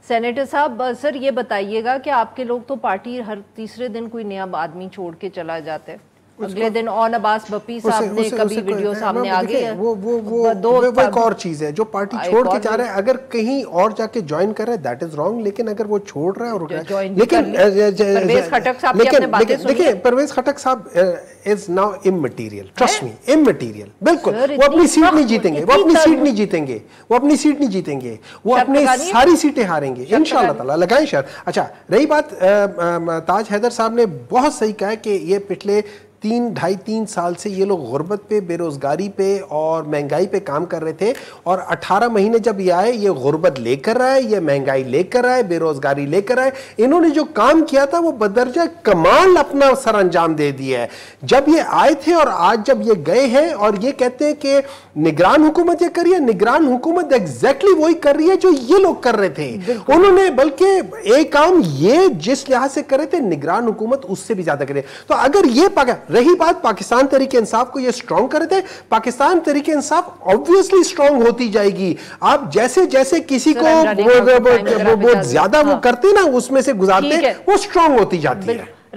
Senator साहब, sir ये बताइएगा कि आपके लोग तो पार्टी हर तीसरे दिन कोई नया आदमी छोड़ के चला जाते हैं। अगले दिन ऑन अब्बास बपी साहब ने कभी वीडियो सामने आ गई है, वो एक और चीज है जो पार्टी छोड़ के जा रहा है। अगर कहीं और जाके ज्वाइन कर रहा है दैट इज रॉन्ग, लेकिन अगर वो छोड़ रहा है और लेकिन परवेज खटक साहब की आपने बातें सुनी? देखिए परवेज खटक साहब is now immaterial, trust me, immaterial. बिल्कुल, वो अपनी सीट नहीं जीतेंगे, वो अपनी सीट नहीं जीतेंगे, वो अपनी सीट नहीं जीतेंगे, वो अपनी सारी सीटें हारेंगे इंशाल्लाह ताला। लगाएं शर्त। अच्छा, रही बात, ताज हैदर साहब ने बहुत सही कहा कि ये पिछले 3-2.5-3 साल से ये लोग गुर्बत पे, बेरोजगारी पे और महंगाई पे काम कर रहे थे, और 18 महीने जब ये आए, ये गुर्बत लेकर आए, ये महंगाई लेकर आए, बेरोजगारी लेकर आए। इन्होंने जो काम किया था वो बदरजा कमाल अपना सर अंजाम दे दिया है जब ये आए थे, और आज जब ये गए हैं और ये कहते हैं कि निगरान हुकूमत ये करिए। निगरान हुकूमत एग्जैक्टली वही कर रही है जो ये लोग कर रहे थे। उन्होंने बल्कि एक काम ये जिस लिहाज से करे थे, निगरान हुकूमत उससे भी ज्यादा करे। तो अगर ये रही बात पाकिस्तान तहरीक इंसाफ को ये स्ट्रॉन्ग कर रहे थे, पाकिस्तान तहरीक इंसाफ ऑब्वियसली स्ट्रॉन्ग होती जाएगी। आप जैसे जैसे किसी को वो ज्यादा वो करते ना, उसमें से गुजारते, वो स्ट्रॉन्ग होती जाती है।